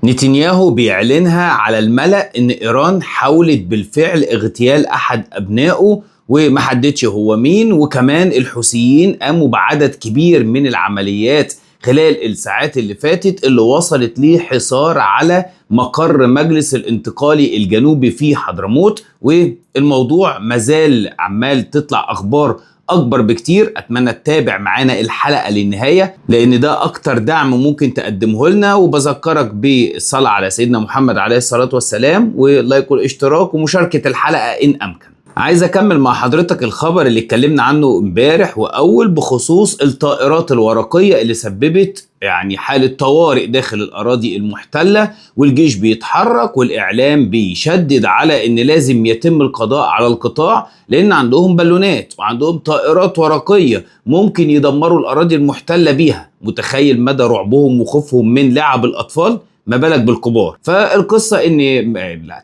نتنياهو بيعلنها على الملأ إن إيران حاولت بالفعل اغتيال أحد أبنائه ومحددش هو مين، وكمان الحوثيين قاموا بعدد كبير من العمليات خلال الساعات اللي فاتت اللي وصلت لحصار على مقر مجلس الانتقالي الجنوبي في حضرموت. والموضوع مازال عمال تطلع أخبار اكبر بكتير. اتمنى تتابع معانا الحلقة للنهاية لان ده اكتر دعم ممكن تقدمه لنا، وبذكرك بالصلاة على سيدنا محمد عليه الصلاة والسلام واللايك والاشتراك ومشاركة الحلقة ان امكن. عايز اكمل مع حضرتك الخبر اللي اتكلمنا عنه امبارح، واول بخصوص الطائرات الورقية اللي سببت يعني حالة طوارئ داخل الأراضي المحتلة، والجيش بيتحرك والإعلام بيشدد على إن لازم يتم القضاء على القطاع لأن عندهم بالونات وعندهم طائرات ورقية ممكن يدمروا الأراضي المحتلة بيها. متخيل مدى رعبهم وخوفهم من لعب الأطفال؟ ما بالك بالكبار. فالقصة إن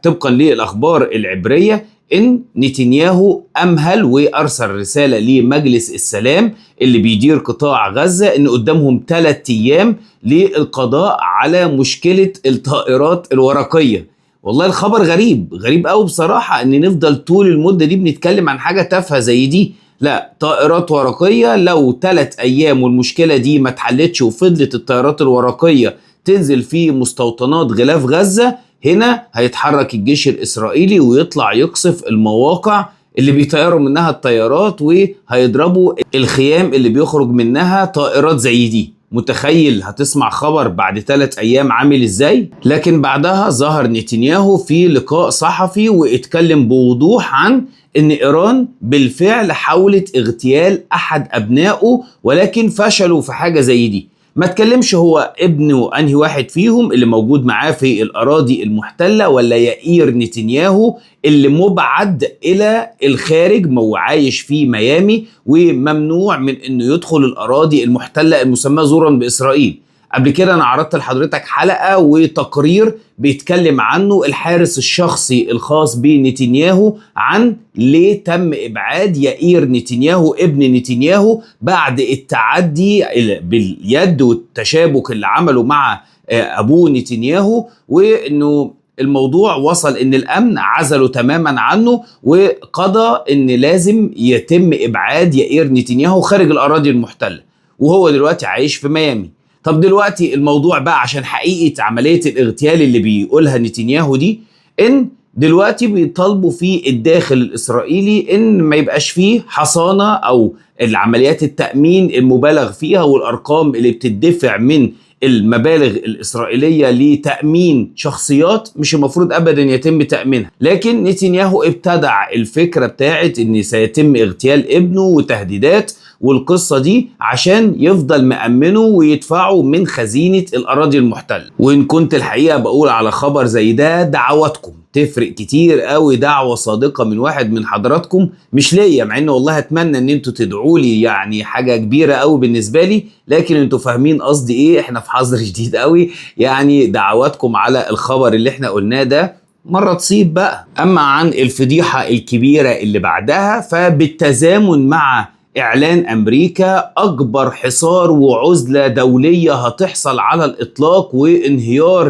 طبقا للأخبار العبرية إن نتنياهو أمهل وأرسل رسالة لمجلس السلام اللي بيدير قطاع غزة إن قدامهم 3 أيام للقضاء على مشكلة الطائرات الورقية. والله الخبر غريب قوي بصراحة إن نفضل طول المدة دي بنتكلم عن حاجة تافهة زي دي. لا، طائرات ورقية لو 3 أيام والمشكلة دي ما اتحلتش وفضلت الطائرات الورقية تنزل في مستوطنات غلاف غزة، هنا هيتحرك الجيش الإسرائيلي ويطلع يقصف المواقع اللي بيطيروا منها الطيارات وهيضربوا الخيام اللي بيخرج منها طائرات زي دي. متخيل هتسمع خبر بعد 3 أيام عامل إزاي؟ لكن بعدها ظهر نتنياهو في لقاء صحفي واتكلم بوضوح عن إن إيران بالفعل حاولت اغتيال أحد أبنائه ولكن فشلوا في حاجة زي دي. ما تكلمش هو ابنه انهي واحد فيهم اللي موجود معاه في الاراضي المحتله ولا يائير نتنياهو اللي مبعد الى الخارج عايش في ميامي وممنوع من انه يدخل الاراضي المحتله المسماه زورا باسرائيل. قبل كده انا عرضت لحضرتك حلقة وتقرير بيتكلم عنه الحارس الشخصي الخاص بنتنياهو عن ليه تم ابعاد يائير نتنياهو ابن نتنياهو بعد التعدي باليد والتشابك اللي عمله مع ابوه نتنياهو، وانه الموضوع وصل ان الامن عزله تماما عنه وقضى ان لازم يتم ابعاد يائير نتنياهو خارج الاراضي المحتلة وهو دلوقتي عايش في ميامي. طب دلوقتي الموضوع بقى عشان حقيقة عملية الاغتيال اللي بيقولها نتنياهو دي، ان دلوقتي بيطالبوا في الداخل الإسرائيلي ان ما يبقاش فيه حصانة او العمليات التأمين المبالغ فيها والارقام اللي بتدفع من المبالغ الإسرائيلية لتأمين شخصيات مش المفروض أبدا يتم تأمينها. لكن نتنياهو ابتدع الفكرة بتاعت ان سيتم اغتيال ابنه وتهديدات والقصة دي عشان يفضل مأمنه ويدفعه من خزينة الأراضي المحتلة. وإن كنت الحقيقة بقول على خبر زي ده دعواتكم تفرق كتير قوي، دعوة صادقة من واحد من حضراتكم مش ليا، مع انه والله اتمنى ان انتوا تدعوا لي، يعني حاجة كبيرة قوي بالنسبة لي، لكن انتوا فاهمين قصدي ايه، احنا في حظر شديد قوي. يعني دعواتكم على الخبر اللي احنا قلناه ده مرة تصيب بقى. اما عن الفضيحة الكبيرة اللي بعدها، فبالتزامن مع إعلان أمريكا أكبر حصار وعزلة دولية هتحصل على الإطلاق وانهيار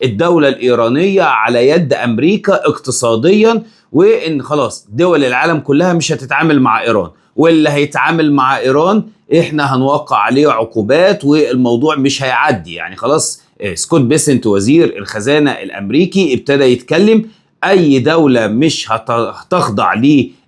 للدولة الإيرانية على يد أمريكا اقتصاديا، وإن خلاص دول العالم كلها مش هتتعامل مع إيران، واللي هيتعامل مع إيران إحنا هنوقع عليه عقوبات والموضوع مش هيعدي. يعني خلاص سكوت بيسنت وزير الخزانة الأمريكي ابتدى يتكلم أي دولة مش هتخضع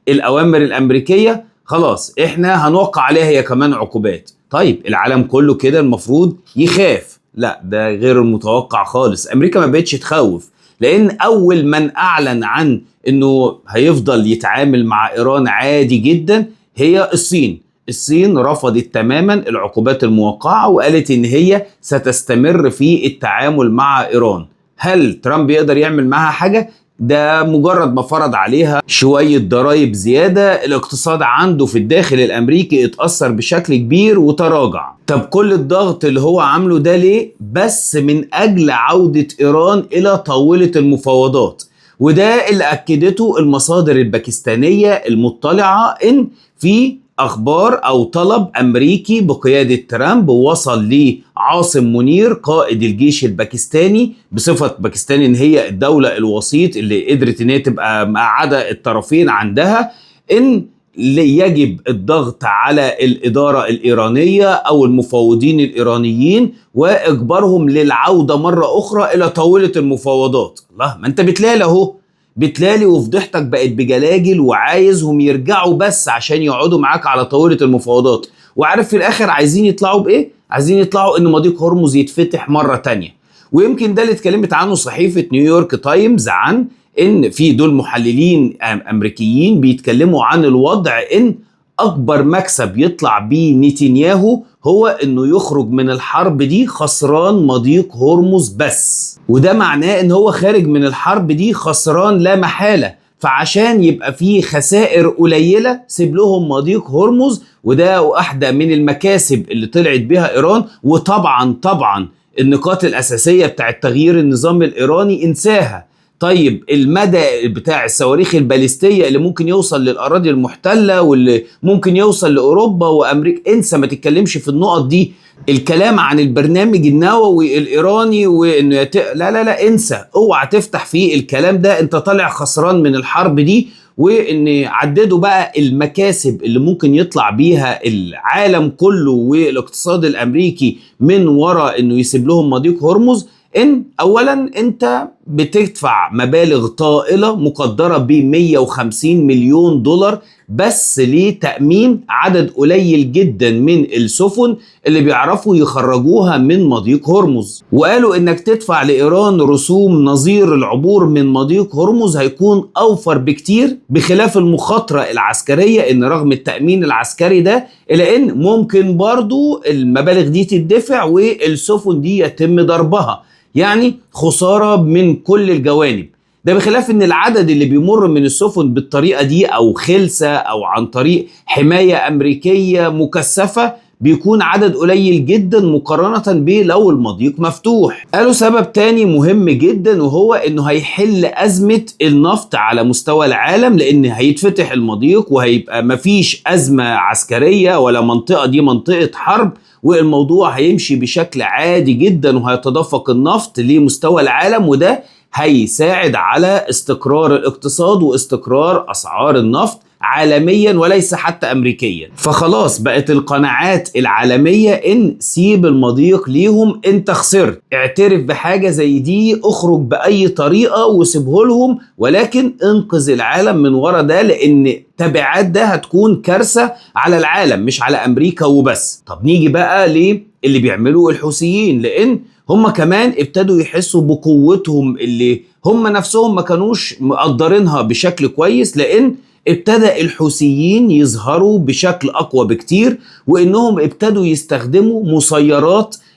للأوامر الأمريكية خلاص احنا هنوقع عليها هي كمان عقوبات. طيب العالم كله كده المفروض يخاف؟ لا، ده غير المتوقع خالص. امريكا ما بقتش تخوف، لان اول من اعلن عن انه هيفضل يتعامل مع ايران عادي جدا هي الصين. الصين رفضت تماما العقوبات الموقعة وقالت ان هي ستستمر في التعامل مع ايران. هل ترامب يقدر يعمل معها حاجة؟ ده مجرد ما فرض عليها شوية ضرائب زيادة الاقتصاد عنده في الداخل الأمريكي اتأثر بشكل كبير وتراجع. طب كل الضغط اللي هو عامله ده ليه؟ بس من أجل عودة إيران إلى طاولة المفاوضات. وده اللي أكدته المصادر الباكستانية المطلعة إن في أخبار أو طلب أمريكي بقيادة ترامب وصل لعاصم منير قائد الجيش الباكستاني بصفة باكستان إن هي الدولة الوسيط اللي قدرت إن هي تبقى مقعدة الطرفين عندها، إن يجب الضغط على الإدارة الإيرانية أو المفاوضين الإيرانيين وإجبارهم للعودة مرة أخرى إلى طاولة المفاوضات. الله، ما أنت بتلالي أهو، بتلالي وفضحتك بقت بجلاجل وعايزهم يرجعوا بس عشان يقعدوا معاك على طاولة المفاوضات. وعارف في الآخر عايزين يطلعوا بإيه؟ عايزين يطلعوا إن مضيق هرمز يتفتح مرة تانية. ويمكن ده اللي اتكلمت عنه صحيفة نيويورك تايمز، عن ان في دول محللين امريكيين بيتكلموا عن الوضع ان اكبر مكسب يطلع بيه نتنياهو هو انه يخرج من الحرب دي خسران مضيق هرمز بس، وده معناه ان هو خارج من الحرب دي خسران لا محالة. فعشان يبقى فيه خسائر قليلة سيب لهم مضيق هرمز، وده واحدة من المكاسب اللي طلعت بها ايران. وطبعا النقاط الاساسية بتاعت تغيير النظام الايراني انساها. طيب المدى بتاع الصواريخ الباليستية اللي ممكن يوصل للأراضي المحتلة واللي ممكن يوصل لأوروبا وأمريكا، انسى، ما تتكلمش في النقط دي. الكلام عن البرنامج النووي الإيراني وإنه لا انسى، اوعى تفتح فيه الكلام ده. انت طالع خسران من الحرب دي. وإن عددوا بقى المكاسب اللي ممكن يطلع بيها العالم كله والاقتصاد الأمريكي من وراء إنه يسيب لهم مضيق هرمز. ان اولا انت بتدفع مبالغ طائلة مقدرة ب 150 مليون دولار بس لتأمين عدد قليل جدا من السفن اللي بيعرفوا يخرجوها من مضيق هرمز. وقالوا انك تدفع لإيران رسوم نظير العبور من مضيق هرمز هيكون اوفر بكتير، بخلاف المخاطرة العسكرية، ان رغم التأمين العسكري ده الا ان ممكن برضو المبالغ دي تدفع والسفن دي يتم ضربها، يعني خسارة من كل الجوانب. ده بخلاف ان العدد اللي بيمر من السفن بالطريقة دي او خلسة او عن طريق حماية امريكية مكثفة بيكون عدد قليل جدا مقارنة به لو المضيق مفتوح. قالوا سبب تاني مهم جدا وهو انه هيحل ازمة النفط على مستوى العالم، لان هيتفتح المضيق وهيبقى مفيش ازمة عسكرية ولا منطقة دي منطقة حرب، والموضوع هيمشي بشكل عادي جدا وهيتدفق النفط لمستوى العالم. وده هيساعد على استقرار الاقتصاد واستقرار أسعار النفط عالميا وليس حتى أمريكيا. فخلاص بقت القناعات العالمية إن سيب المضيق ليهم، انت خسرت، اعترف بحاجة زي دي، اخرج بأي طريقة وسيبه لهم، ولكن انقذ العالم من ورا ده، لأن تبعات ده هتكون كارثة على العالم مش على أمريكا وبس. طب نيجي بقى للي بيعملوه الحوثيين، لأن هم كمان ابتدوا يحسوا بقوتهم اللي هم نفسهم ما كانوش مقدرينها بشكل كويس، لأن ابتدى الحوثيين يظهروا بشكل أقوى بكتير، وإنهم ابتدوا يستخدموا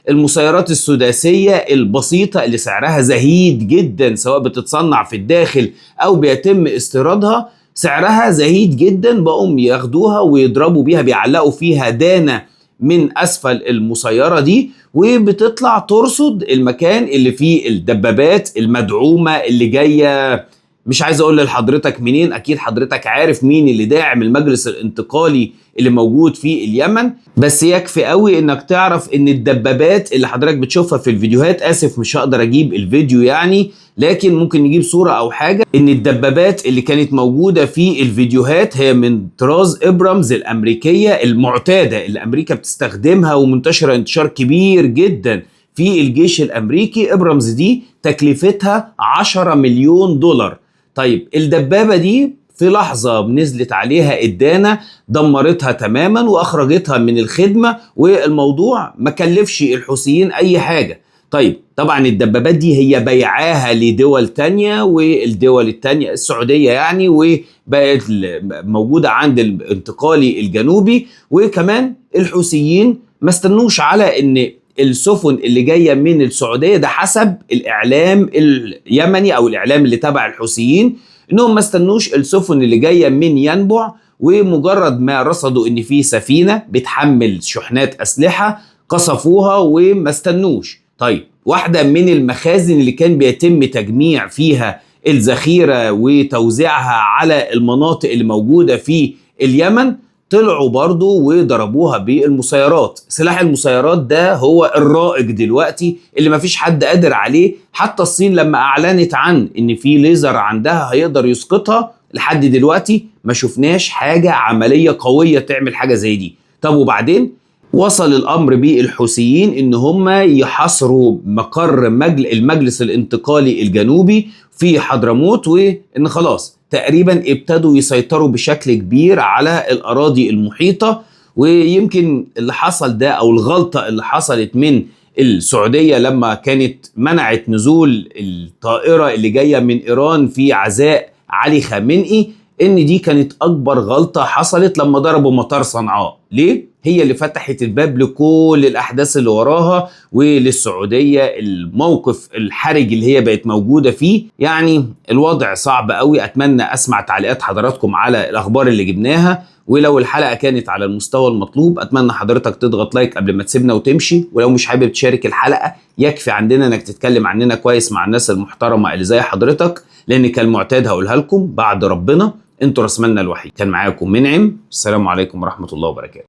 المسيرات السداسية البسيطة اللي سعرها زهيد جدا، سواء بتتصنع في الداخل أو بيتم استيرادها، سعرها زهيد جدا، بقوا ياخدوها ويضربوا بيها، بيعلقوا فيها دانة من أسفل المسيرة دي، وبتطلع ترصد المكان اللي فيه الدبابات المدعومة اللي جاية. مش عايز اقول لحضرتك منين، اكيد حضرتك عارف مين اللي داعم المجلس الانتقالي اللي موجود في اليمن، بس يكفي قوي انك تعرف ان الدبابات اللي حضرتك بتشوفها في الفيديوهات، اسف مش هقدر اجيب الفيديو يعني، لكن ممكن نجيب صورة او حاجة، ان الدبابات اللي كانت موجودة في الفيديوهات هي من طراز ابرامز الامريكية المعتادة اللي امريكا بتستخدمها ومنتشرة انتشار كبير جدا في الجيش الامريكي. ابرامز دي تكلفتها 10 مليون دولار. طيب الدبابة دي في لحظة نزلت عليها الدانة دمرتها تماما واخرجتها من الخدمة، والموضوع ما كلفش الحوثيين اي حاجة. طيب طبعا الدبابات دي هي بيعاها لدول تانية، والدول التانية السعودية يعني، وبقت موجودة عند الانتقالي الجنوبي. وكمان الحوثيين ما استنوش على ان السفن اللي جاية من السعودية، ده حسب الإعلام اليمني أو الإعلام اللي تبع الحوثيين، إنهم ما استنوش السفن اللي جاية من ينبع، ومجرد ما رصدوا إن في سفينة بتحمل شحنات أسلحة قصفوها وما استنوش. طيب واحدة من المخازن اللي كان بيتم تجميع فيها الذخيرة وتوزيعها على المناطق اللي موجودة في اليمن طلعوا برضو وضربوها بالمسيرات. سلاح المسيرات ده هو الرائج دلوقتي اللي مفيش حد قادر عليه، حتى الصين لما اعلنت عن ان في ليزر عندها هيقدر يسقطها، لحد دلوقتي ما شفناش حاجة عملية قوية تعمل حاجة زي دي. طب وبعدين وصل الامر بالحوثيين ان هم يحاصروا مقر المجلس الانتقالي الجنوبي في حضرموت، وان خلاص تقريبا ابتدوا يسيطروا بشكل كبير على الاراضي المحيطة. ويمكن اللي حصل ده او الغلطة اللي حصلت من السعودية لما كانت منعت نزول الطائرة اللي جاية من ايران في عزاء علي خامنئي، ان دي كانت اكبر غلطة حصلت لما ضربوا مطار صنعاء. ليه؟ هي اللي فتحت الباب لكل الاحداث اللي وراها، وللسعودية الموقف الحرج اللي هي بقت موجودة فيه. يعني الوضع صعب قوي. اتمنى اسمع تعليقات حضراتكم على الاخبار اللي جبناها، ولو الحلقة كانت على المستوى المطلوب اتمنى حضرتك تضغط لايك قبل ما تسيبنا وتمشي. ولو مش حابب تشارك الحلقة يكفي عندنا انك تتكلم عننا كويس مع الناس المحترمة اللي زي حضرتك، لان كالمعتاد هقولها لكم بعد ربنا انتوا راس مالنا الوحيد. كان معاكم منعم، السلام عليكم ورحمة الله وبركاته.